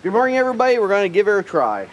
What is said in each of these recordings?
Good morning, everybody. We're going to give her a try.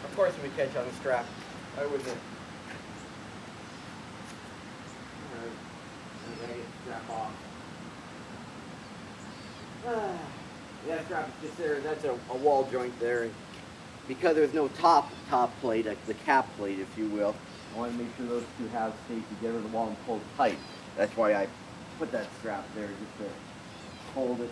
Of course, we catch on the strap. Why wouldn't it? Alright, I'm gonna get the strap off. Yeah, strap is just there. That's a wall joint there, and because there's no top plate, like the cap plate, if you will, I want to make sure those two have safety together the wall and pull tight. That's why I put that strap there, just to hold it.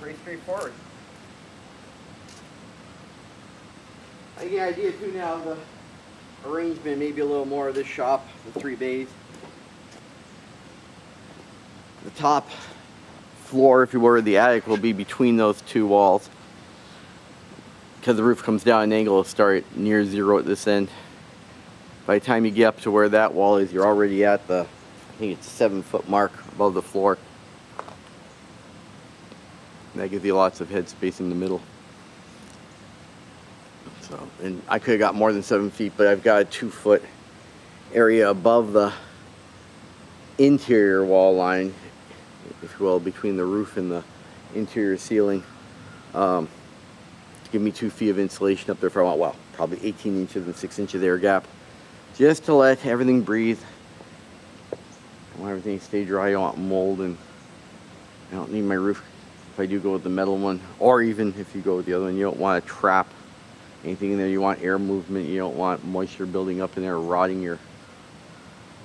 pretty straightforward. I get the idea too now of the arrangement, maybe a little more of this shop, the 3 bays. The top floor, if you were the attic, will be between those 2 walls. Because the roof comes down an angle, it'll start near 0 at this end. By the time you get up to where that wall is, you're already at the, I think it's 7-foot mark above the floor. And that gives you lots of head space in the middle. So, and I could have got more than 7 feet, but I've got a 2-foot area above the interior wall line, if you will, between the roof and the interior ceiling. To give me 2 feet of insulation up there for, well, probably 18 inches and 6 inches air gap. Just to let everything breathe. I want everything to stay dry. I don't want mold, and I don't need my roof, if I do go with the metal one, or even if you go with the other one, you don't want to trap anything in there. You want air movement. You don't want moisture building up in there, rotting your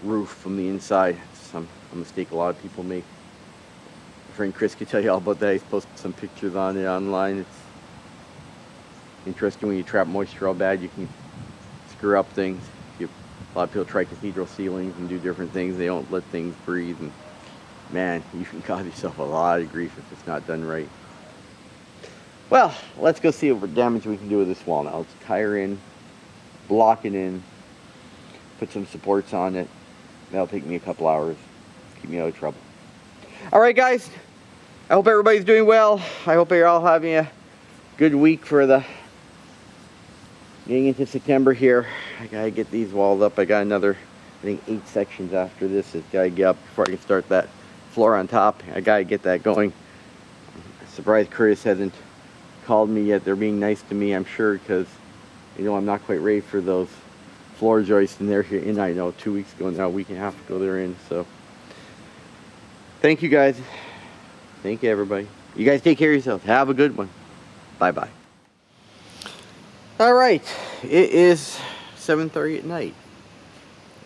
roof from the inside. It's a mistake a lot of people make. My friend Chris could tell you all about that. He's posted some pictures on it online. It's interesting when you trap moisture all bad, you can screw up things. A lot of people try cathedral ceilings and do different things. They don't let things breathe, and man, you can cause yourself a lot of grief if it's not done right. Well, let's go see what damage we can do with this wall now. Let's tie her in, block it in, put some supports on it. That'll take me a couple hours. Keep me out of trouble. All right, guys. I hope everybody's doing well. I hope you're all having a good week for the getting into September here. I gotta get these walls up. I got another, I think, 8 sections after this. It's gotta get up before I can start that floor on top. I gotta get that going. I'm surprised Curtis hasn't called me yet. They're being nice to me, I'm sure, because you know I'm not quite ready for those floor joists, and they're here in, I know, 2 weeks ago now, a week and a half ago they're in. So thank you guys. Thank you, everybody. You guys take care of yourselves. Have a good one. Bye bye. All right, it is 7:30 at night,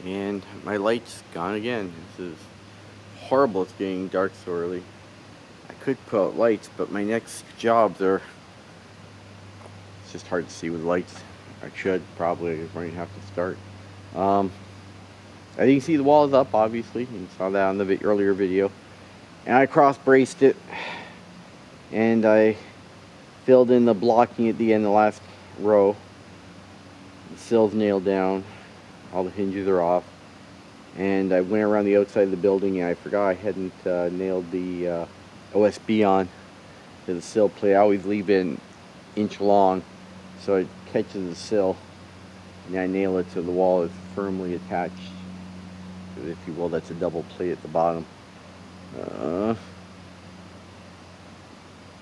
and my light's gone again. This is horrible. It's getting dark so early. I could put out lights, but my next jobs are, it's just hard to see with lights. I should probably, I'm going to have to start. As you can see, the wall is up, obviously. You saw that on the earlier video. And I cross braced it, and I filled in the blocking at the end, the last row. The sill's nailed down, all the hinges are off, and I went around the outside of the building, and I forgot I hadn't nailed the OSB on to the sill plate. I always leave it an inch long so it catches the sill, and I nail it so the wall is firmly attached, if you will. That's a double plate at the bottom.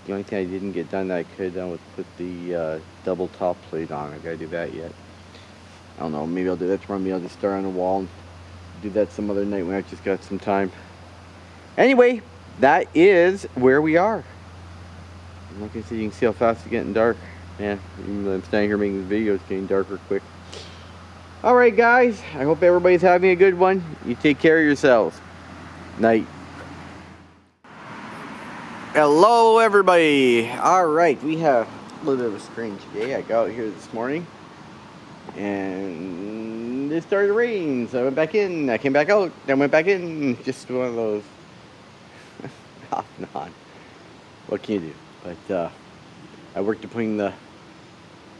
The only thing I didn't get done that I could have done was put the double top plate on. I gotta do that yet. I don't know, maybe I'll do that tomorrow. Maybe I'll just start on the wall and do that some other night when I've just got some time. Anyway, that is where we are. Like I said, you can see how fast it's getting dark. Yeah, even though I'm standing here making this video, it's getting darker quick. Alright guys, I hope everybody's having a good one. You take care of yourselves. Night. Hello everybody. Alright, we have a little bit of a strange day. I got out here this morning and it started to rain, so I went back in, I came back out, then went back in. Just one of those off and on. What can you do? But I worked at putting the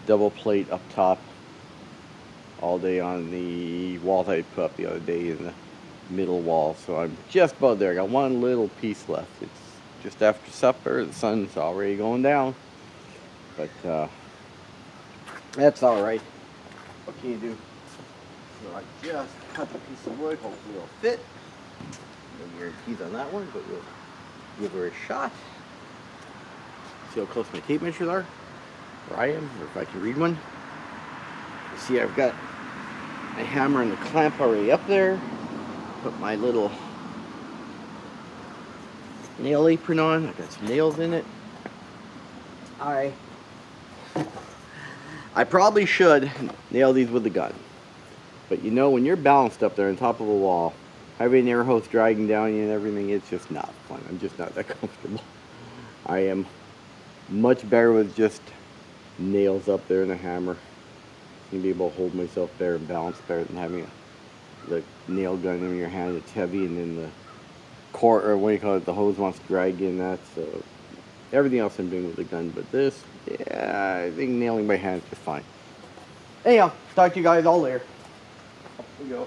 double plate up top all day on the wall that I put up the other day in the middle wall, so I'm just about there. I got one little piece left. It's just after supper, the sun's already going down, but that's all right. What can you do? So I just cut the piece of wood. Hopefully it'll fit. No guarantees on that one, but we'll give her a shot. See how close my tape measures are, where I am, or if I can read one. You see, I've got my hammer and the clamp already up there. Put my little nail apron on. I got some nails in it. I probably should nail these with a gun, but you know, when you're balanced up there on top of a wall, having an air hose dragging down you and everything, it's just not fun. I'm just not that comfortable. I am Much better with just nails up there and a hammer. I'm gonna be able to hold myself better and balance better than having the nail gun in your hand. It's heavy, and then the cord, or what do you call it, the hose wants to drag in that. So everything else I'm doing with the gun, but this, yeah, I think nailing by hand is fine. Anyhow, talk to you guys all later. Up we go.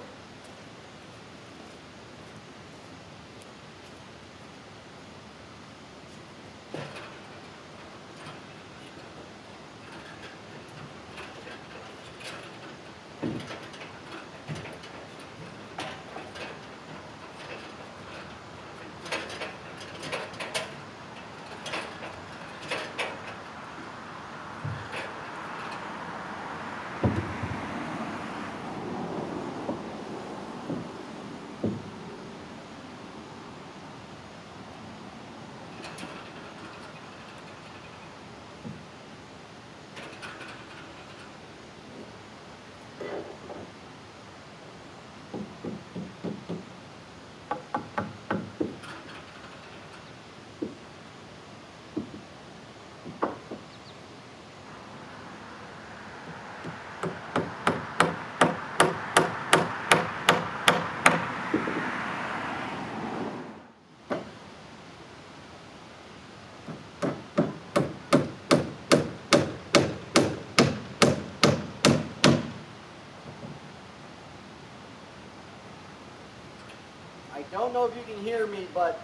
I don't know if you can hear me, but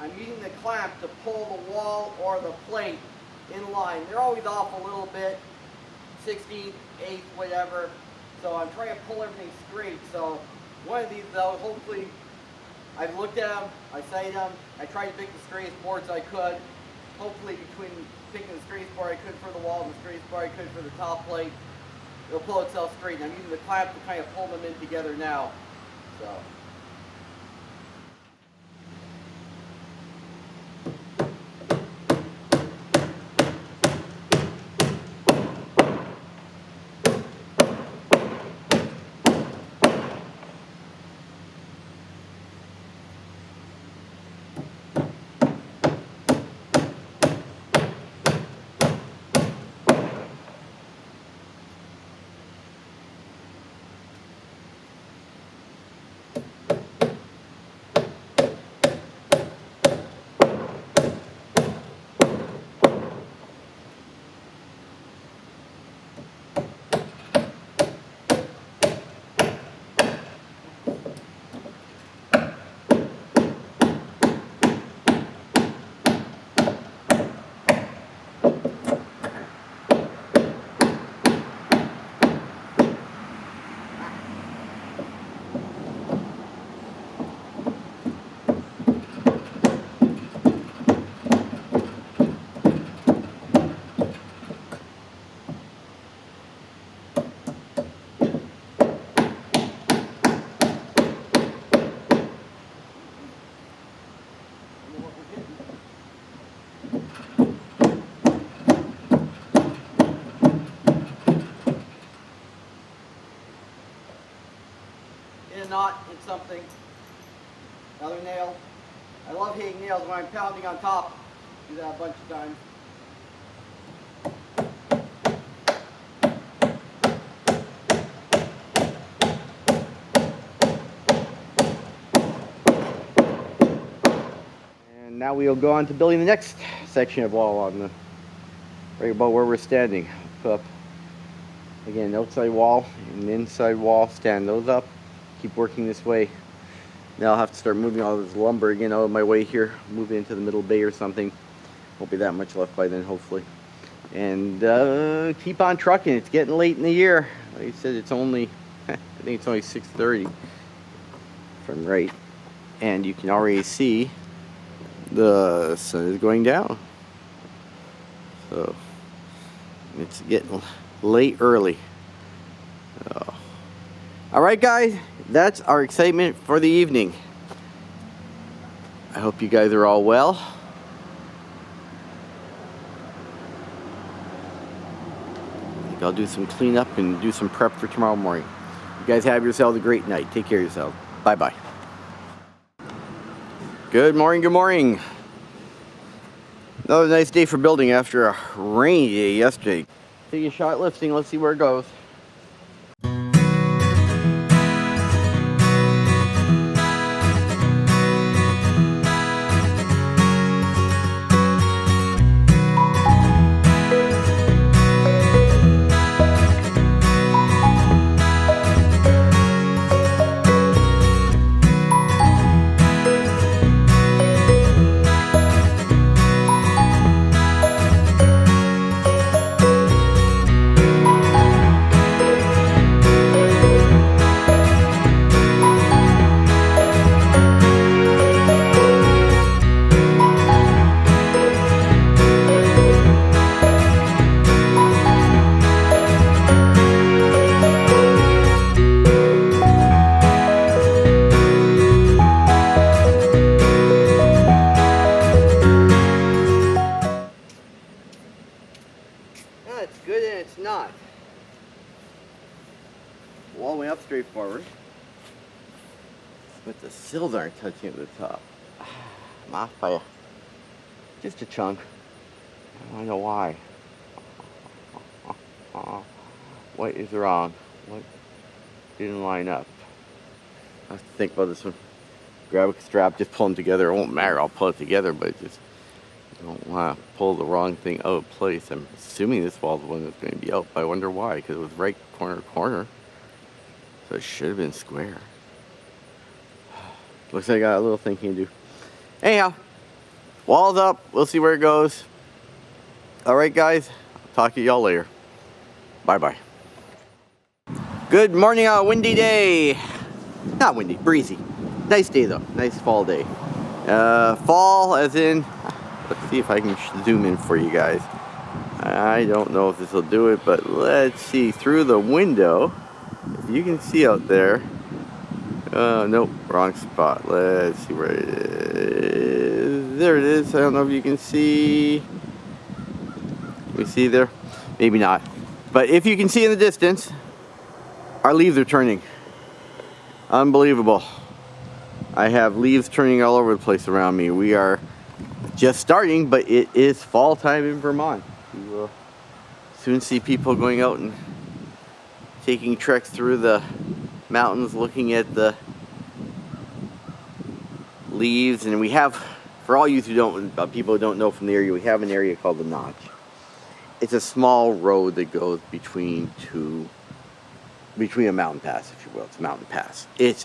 I'm using the clamp to pull the wall or the plate in line. They're always off a little bit, 16th, 8th, whatever. So I'm trying to pull everything straight. So one of these though, hopefully, I've looked at them, I sighted them, I tried to pick the straightest boards I could. Hopefully between picking the straightest board I could for the wall and the straightest board I could for the top plate, it'll pull itself straight. And I'm using the clamp to kind of pull them in together now. So. Knot in something, another nail. I love hitting nails when I'm pounding on top. Do that a bunch of times. And now we'll go on to building the next section of wall on the right about where we're standing. Put up again, outside wall and inside wall. Stand those up. Keep working this way. Now I'll have to start moving all this lumber again out of my way here, move it into the middle bay or something. Won't be that much left by then, hopefully. And keep on trucking. It's getting late in the year. Like I said, it's only, I think it's only 6:30 if I'm right. And you can already see the sun is going down. So it's getting late early. Alright guys, that's our excitement for the evening. I hope you guys are all well. I think I'll do some cleanup and do some prep for tomorrow morning. You guys have yourselves a great night. Take care of yourselves. Bye bye. Good morning, good morning. Another nice day for building after a rainy day yesterday. Take a shot lifting, let's see where it goes. It's good and it's not. Wall went up straight forward, but the sills aren't touching at the top. I'm off by just a chunk. I don't know why. What is wrong? What didn't line up? I have to think about this one. Grab a strap, just pull them together. It won't matter, I'll pull it together, but just I don't want to pull the wrong thing out of place. I'm assuming this wall's the one that's going to be out, but I wonder why, because it was right corner. So it should have been square. Looks like I got a little thinking to do. Anyhow, wall's up. We'll see where it goes. Alright guys, I'll talk to y'all later. Bye-bye. Good morning on a windy day. Not windy, breezy. Nice day though, nice fall day. Fall as in, let's see if I can zoom in for you guys. I don't know if this will do it, but let's see through the window. If you can see out there. Nope, wrong spot. Let's see where it is. There it is. I don't know if you can see. Can we see there? Maybe not. But if you can see in the distance, our leaves are turning. Unbelievable. I have leaves turning all over the place around me. We are just starting, but it is fall time in Vermont. We will soon see people going out and taking treks through the mountains, looking at the leaves. And we have, for all you who don't, people who don't know from the area, we have an area called the Notch. It's a small road that goes between a mountain pass, if you will. It's a mountain pass. It's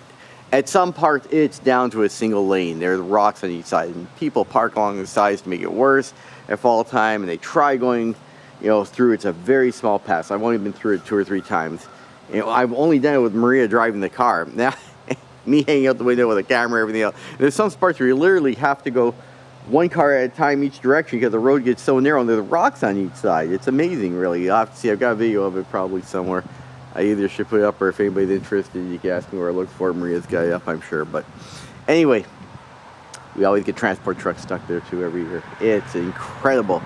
at some parts it's down to a single lane. There are rocks on each side, and people park along the sides to make it worse at fall time, and they try going, through. It's a very small pass. I've only been through it 2 or 3 times. I've only done it with Maria driving the car. Now, me hanging out the window with a camera, everything else. There's some spots where you literally have to go one car at a time each direction because the road gets so narrow and there are rocks on each side. It's amazing, really. You'll have to see. I've got a video of it probably somewhere. I either should put it up, or if anybody's interested, you can ask me where I look for. Maria's got it up, I'm sure. But anyway, we always get transport trucks stuck there too every year. It's incredible.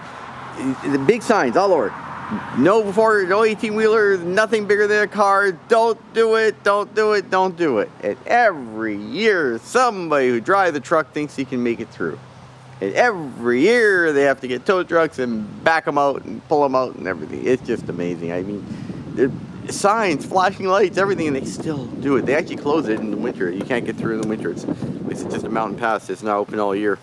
The big signs all over. No 18-wheeler, nothing bigger than a car. Don't do it, don't do it, don't do it. And every year, somebody who drives a truck thinks he can make it through. And every year, they have to get tow trucks and back them out and pull them out and everything. It's just amazing. I mean, signs, flashing lights, everything, and they still do it. They actually close it in the winter. You can't get through in the winter. It's just a mountain pass. It's not open all year.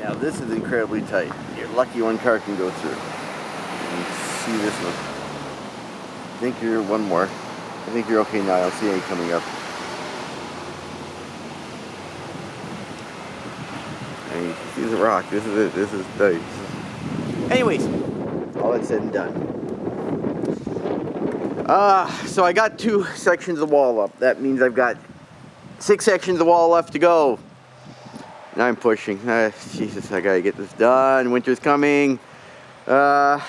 Now this is incredibly tight. You're lucky one car can go through. You can see this one. I think you're one more. I think you're okay now. I don't see any coming up. And you can see the rock. This is it. This is tight. Anyways, all that's said and done. So I got 2 sections of the wall up. That means I've got 6 sections of the wall left to go. Now I'm pushing. Jesus, I gotta get this done. Winter's coming. Had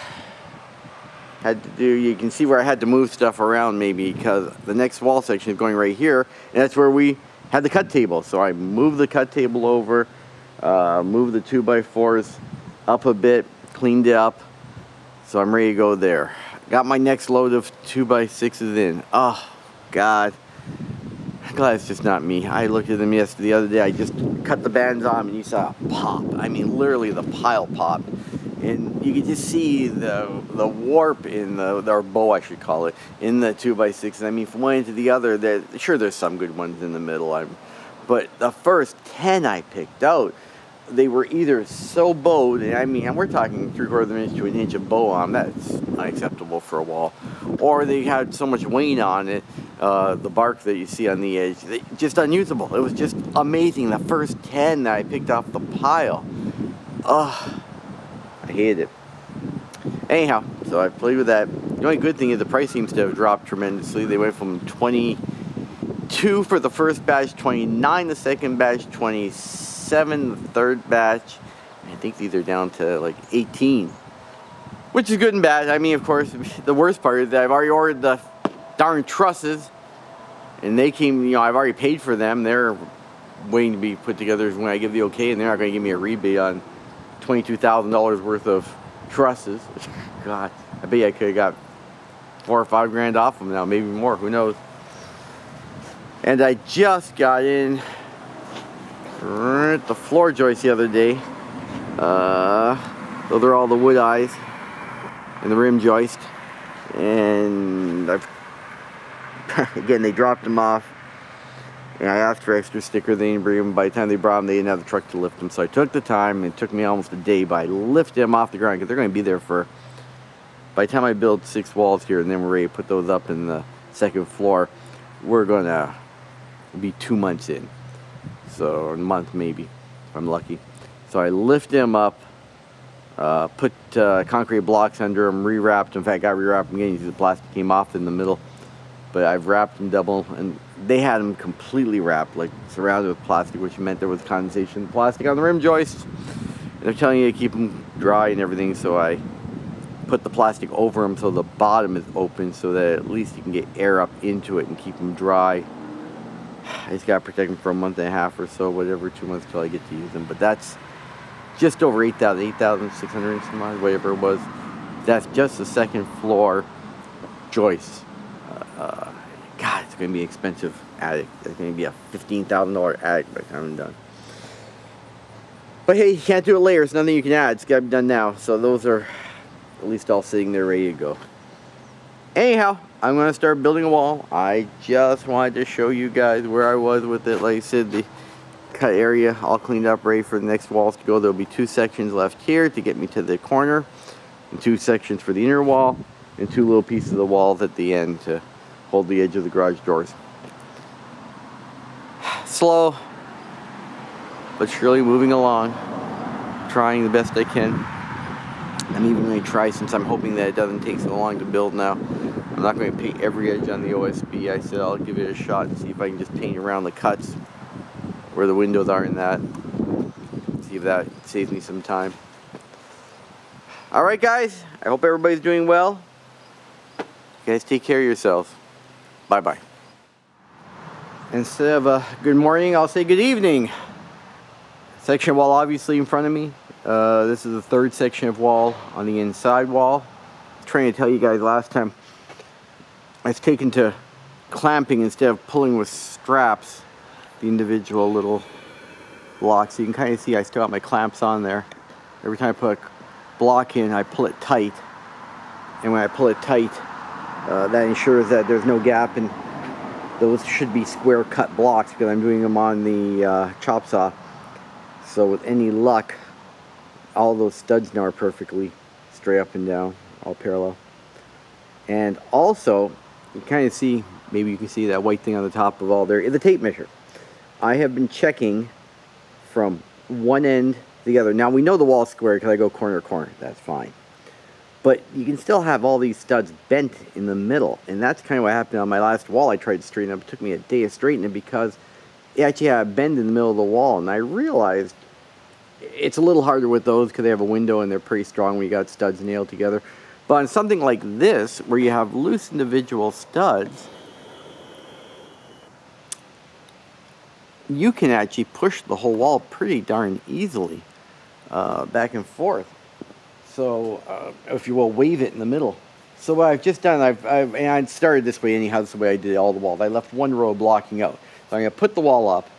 to do. You can see where I had to move stuff around maybe because the next wall section is going right here, and that's where we had the cut table. So I moved the cut table over, moved the 2x4s up a bit. Cleaned it up, so I'm ready to go there. Got my next load of 2x6s in. Oh God, I'm glad it's just not me. I looked at them the other day. I just cut the bands on and you saw a pop. I mean, literally the pile popped. And you could just see the warp in or bow, I should call it, in the 2x6. I mean, from one end to the other, sure, there's some good ones in the middle. But the first 10 I picked out, they were either so bowed, and I mean, we're talking 3/4 of an inch to an inch of bow on. That's unacceptable for a wall. Or they had so much wane on it, the bark that you see on the edge, just unusable. It was just amazing. The first 10 that I picked off the pile. Ugh. I hated it. Anyhow, so I played with that. The only good thing is the price seems to have dropped tremendously. They went from 22 for the first batch, 29 the second batch, 27 the third batch. I think these are down to like 18, which is good and bad. I mean, of course, the worst part is that I've already ordered the darn trusses, and they came. You know, I've already paid for them. They're waiting to be put together when I give the okay, and they're not going to give me a rebate on $22,000 worth of trusses. God, I bet I could have got $4 or $5 grand off them now, maybe more, who knows. And I just got in the floor joist the other day. Those are all the wood eyes and the rim joist. And again, they dropped them off. And I asked for extra sticker, they didn't bring them. By the time they brought them, they didn't have the truck to lift them. So I took the time, and it took me almost a day, but I lifted them off the ground because they're going to be there for, by the time I build 6 walls here and then we're ready to put those up in the second floor, we're going to be 2 months in. So, a month maybe, if I'm lucky. So I lift them up, put concrete blocks under them, rewrapped them. In fact, I rewrapped them again. You see the plastic came off in the middle. But I've wrapped them double, and they had them completely wrapped, like surrounded with plastic, which meant there was condensation plastic on the rim joists. And they're telling you to keep them dry and everything, so I put the plastic over them so the bottom is open so that at least you can get air up into it and keep them dry. I just got to protect them for a month and a half or so, whatever, 2 months till I get to use them. But that's just over 8,600 some odd, whatever it was. That's just the second floor joists. God, it's going to be an expensive attic. It's going to be a $15,000 attic by the time I'm done. But hey, you can't do it later. It's nothing you can add. It's got to be done now. So those are at least all sitting there ready to go. Anyhow, I'm going to start building a wall. I just wanted to show you guys where I was with it. Like I said, the cut area all cleaned up, ready for the next walls to go. There'll be 2 sections left here to get me to the corner, and 2 sections for the inner wall, and 2 little pieces of the walls at the end to hold the edge of the garage doors. Slow, but surely moving along. Trying the best I can. I'm even going to try, since I'm hoping that it doesn't take so long to build now. I'm not going to paint every edge on the OSB. I said I'll give it a shot and see if I can just paint around the cuts where the windows are in that. See if that saves me some time. Alright guys, I hope everybody's doing well. You guys take care of yourselves. Bye-bye. Instead of a good morning, I'll say good evening. Section wall obviously in front of me. This is the 3rd section of wall on the inside wall. I was trying to tell you guys last time, I've taken to clamping instead of pulling with straps the individual little blocks. You can kind of see I still got my clamps on there. Every time I put a block in, I pull it tight. And when I pull it tight, that ensures that there's no gap, and those should be square cut blocks because I'm doing them on the chop saw. So with any luck, all those studs now are perfectly straight up and down, all parallel. And also, you kind of see, maybe you can see that white thing on the top of all there, is the tape measure. I have been checking from one end to the other. Now we know the wall's square because I go corner to corner, that's fine. But you can still have all these studs bent in the middle, and that's kind of what happened on my last wall. I tried to straighten up. It took me a day to straighten it because it actually had a bend in the middle of the wall, and I realized it's a little harder with those because they have a window and they're pretty strong when you got studs nailed together. But on something like this, where you have loose individual studs, you can actually push the whole wall pretty darn easily back and forth. So, if you will, wave it in the middle. So what I've just done, and I started this way anyhow, this is the way I did all the walls. I left one row blocking out. So I'm going to put the wall up,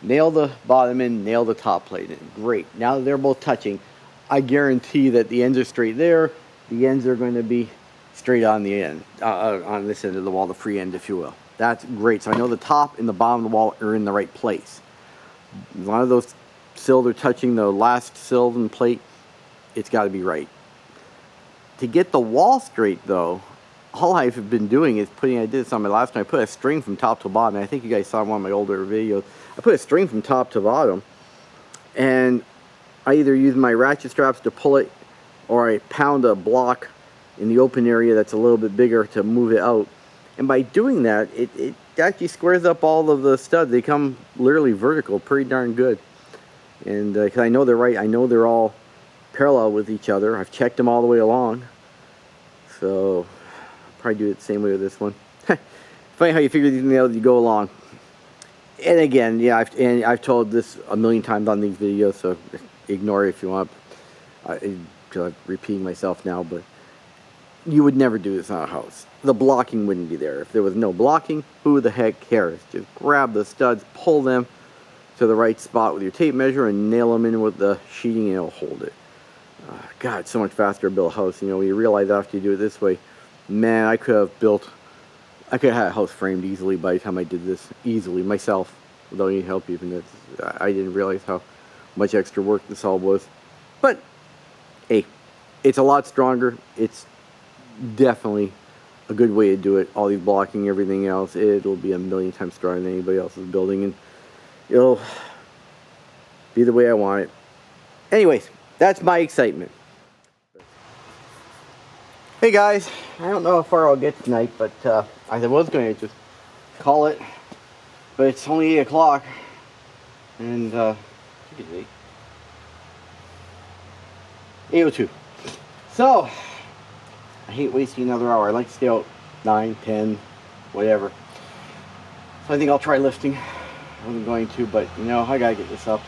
nail the bottom in, nail the top plate in. Great. Now that they're both touching, I guarantee that the ends are straight there. The ends are going to be straight on the end, on this end of the wall, the free end, if you will. That's great. So I know the top and the bottom of the wall are in the right place. As long as those sills are touching the last sill and plate, it's got to be right. To get the wall straight, though, all I've been doing is I did this on my last one, I put a string from top to bottom. I think you guys saw one of my older videos. I put a string from top to bottom, and I either use my ratchet straps to pull it, or I pound a block in the open area that's a little bit bigger to move it out. And by doing that, it actually squares up all of the studs. They come literally vertical, pretty darn good. And because I know they're right, I know they're all parallel with each other. I've checked them all the way along. So I'll probably do it the same way with this one. Funny how you figure these things out as you go along. And again, yeah, I've told this a million times on these videos, so ignore it if you want. Because I'm repeating myself now, but you would never do this on a house. The blocking wouldn't be there. If there was no blocking, who the heck cares? Just grab the studs, pull them to the right spot with your tape measure, and nail them in with the sheeting, and it'll hold it. God, it's so much faster to build a house. You know, you realize after you do it this way, man, I could have had a house framed easily by the time I did this, easily, myself, without any help even. I didn't realize how much extra work this all was. But, hey, it's a lot stronger. It's definitely a good way to do it. All these blocking, everything else, it'll be a million times stronger than anybody else's building, and it'll be the way I want it. Anyways, that's my excitement. Hey guys, I don't know how far I'll get tonight, but I was going to just call it, but it's only 8 o'clock, and I think it's 8:02. So I hate wasting another hour. I like to stay out 9, 10, whatever. So I think I'll try lifting. I wasn't going to, but you know, I gotta get this up.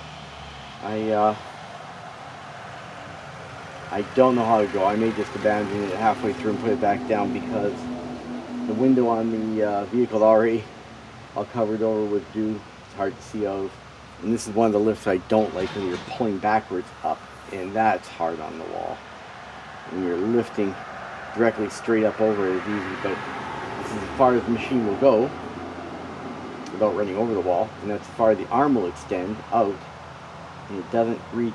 I don't know how to go. I may just abandon it halfway through and put it back down, because the window on the vehicle already all covered over with dew. It's hard to see out. And this is one of the lifts I don't like, when you're pulling backwards up, and that's hard on the wall. When you're lifting directly straight up over it is easy, but this is as far as the machine will go without running over the wall, and that's as far as the arm will extend out, and it doesn't reach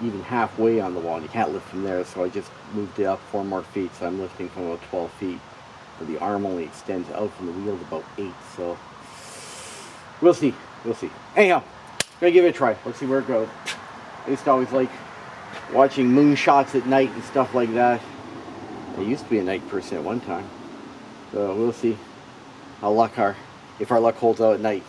even halfway on the wall, and you can't lift from there. So I just moved it up 4 more feet, so I'm lifting from about 12 feet, but the arm only extends out from the wheel to about 8, so we'll see. Anyhow, gonna give it a try. Let's see where it goes. I used to always like watching moonshots at night and stuff like that. I used to be a night person at one time, so we'll see if our luck holds out at night.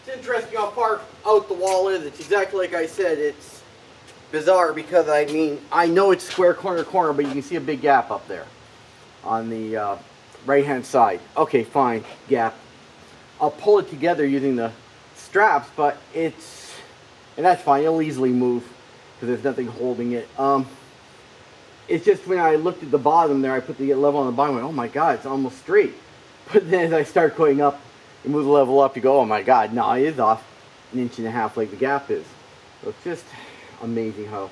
It's interesting how far out the wall is. It's exactly like I said. It's bizarre because, I mean, I know it's square corner to corner, but you can see a big gap up there on the right hand side. Okay, fine, gap. I'll pull it together using the straps, but and that's fine, it'll easily move because there's nothing holding it. It's just when I looked at the bottom there, I put the level on the bottom, I went, oh my god, it's almost straight. But then as I start going up and move the level up, you go, oh my god, no, it is off 1.5 inches like the gap is. So it's just amazing how,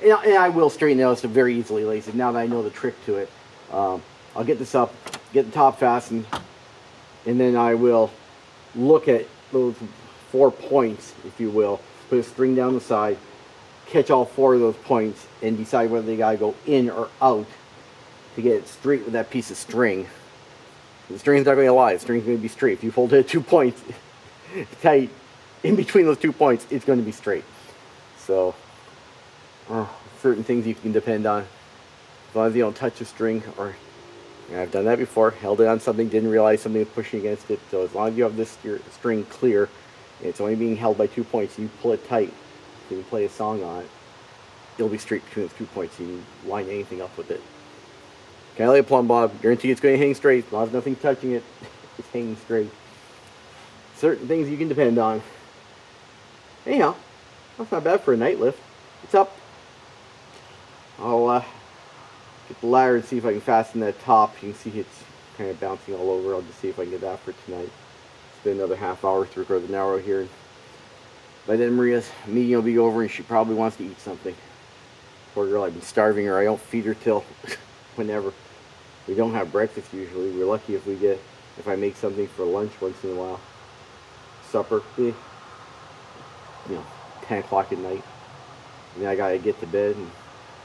and I will straighten it out very easily, like I said, now that I know the trick to it. I'll get this up, get the top fastened, and then I will look at those 4 points, if you will, put a string down the side, catch all 4 of those points, and decide whether they gotta go in or out to get it straight with that piece of string. The string's not gonna lie, the string's gonna be straight. If you hold it at 2 points tight, in between those 2 points, it's gonna be straight. So, certain things you can depend on. As long as you don't touch the string, or I've done that before, held it on something, didn't realize something was pushing against it. So as long as you have this string clear, it's only being held by 2 points, you pull it tight, so you can play a song on it, it'll be straight between those 2 points. You can line anything up with it. Kind of like a plumb bob, guarantee it's going to hang straight. As long as nothing's touching it, it's hanging straight. Certain things you can depend on. Anyhow, that's not bad for a night lift. It's up. I'll get the ladder and see if I can fasten that top. You can see it's kind of bouncing all over. I'll just see if I can get that for tonight. It's been another half hour to record the narrow here. By then Maria's meeting will be over and she probably wants to eat something. Poor girl, I've been starving her. I don't feed her till whenever. We don't have breakfast usually. We're lucky if I make something for lunch once in a while. Supper, 10 o'clock at night. And then I gotta get to bed, and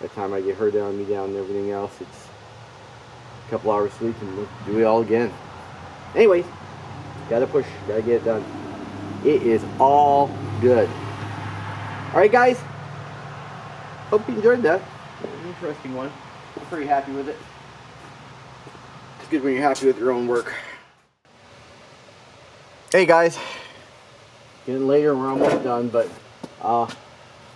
by the time I get her down, me down, and everything else, it's a couple hours sleep and we'll do it all again. Anyways, gotta push, gotta get it done. It is all good. Alright guys, hope you enjoyed that. An interesting one. I'm pretty happy with it. It's good when you're happy with your own work. Hey guys, getting later, we're almost done, but I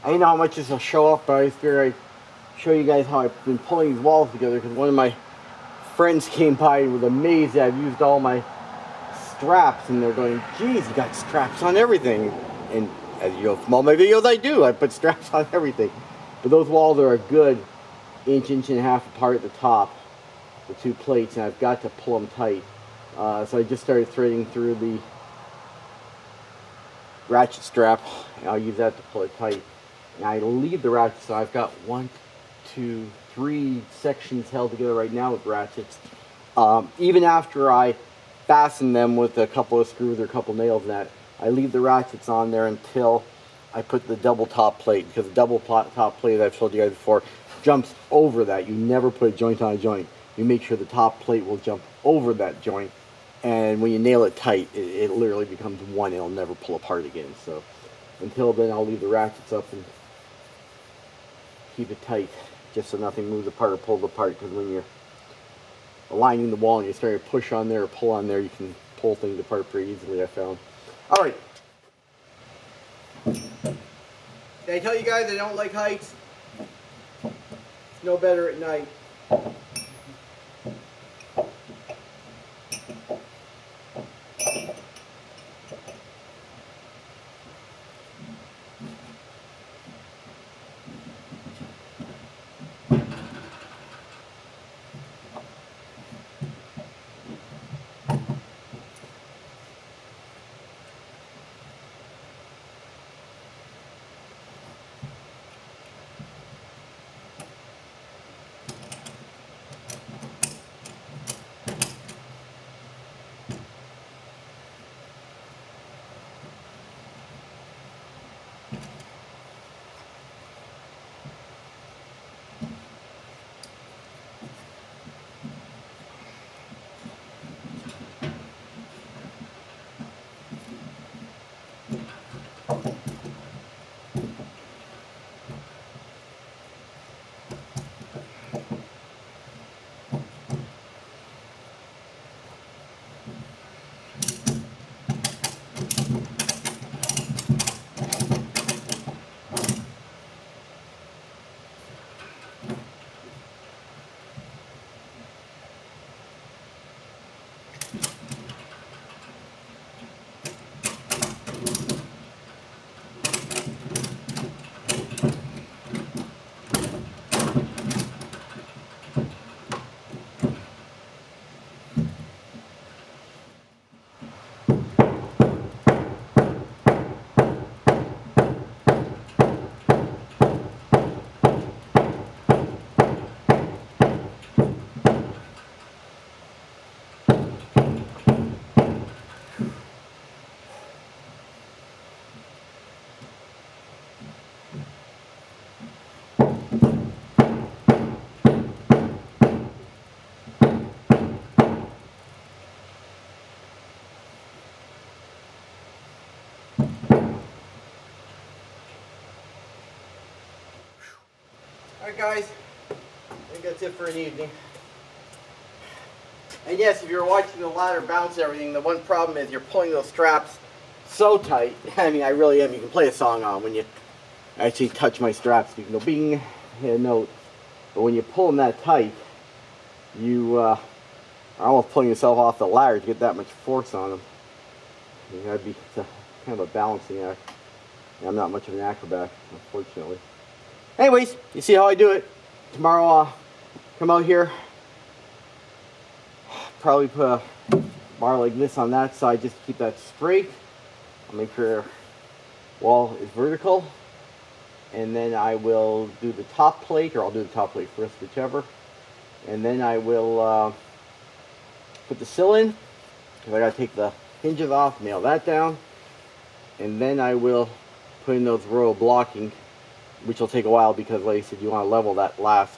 didn't know how much this will show off, but I figured I'd show you guys how I've been pulling these walls together, because one of my friends came by and was amazed that I've used all my straps, and they're going, geez, you got straps on everything. And as you know from all my videos, I put straps on everything. But those walls are a good inch and a half apart at the top, the 2 plates, and I've got to pull them tight. So I just started threading through the ratchet strap, and I'll use that to pull it tight. And I leave the ratchet, so I've got 1, 2, 3 sections held together right now with ratchets. Even after I fasten them with a couple of screws or a couple nails and that, I leave the ratchets on there until I put the double top plate, because the double top plate that I've told you guys before jumps over that. You never put a joint on a joint. You make sure the top plate will jump over that joint, and when you nail it tight, it literally becomes one. It'll never pull apart again. So until then, I'll leave the ratchets up and keep it tight, just so nothing moves apart or pulls apart, because when you're aligning the wall and you start to push on there or pull on there, you can pull things apart pretty easily, I found. Alright. Did I tell you guys I don't like heights? It's no better at night. Alright guys, I think that's it for an evening. And yes, if you're watching the ladder bounce and everything, the one problem is you're pulling those straps so tight. I mean, I really am. You can play a song on when you actually touch my straps. You can go bing, hit a note. But when you pull them that tight, you are almost pulling yourself off the ladder to get that much force on them. You gotta be, it's a kind of a balancing act. I'm not much of an acrobat, unfortunately. Anyways, you see how I do it. Tomorrow I'll come out here, probably put a bar like this on that side just to keep that straight. I'll make sure the wall is vertical. And then I will do the top plate, or I'll do the top plate first, whichever. And then I will put the sill in, because I gotta take the hinges off, nail that down. And then I will put in those row of blocking, which will take a while because, like I said, you want to level that last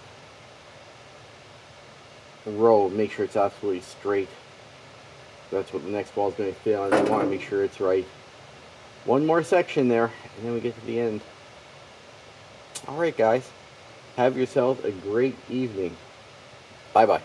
row, make sure it's absolutely straight. That's what the next wall is going to fit on. I want to make sure it's right. One more section there, and then we get to the end. Alright guys, have yourselves a great evening. Bye bye.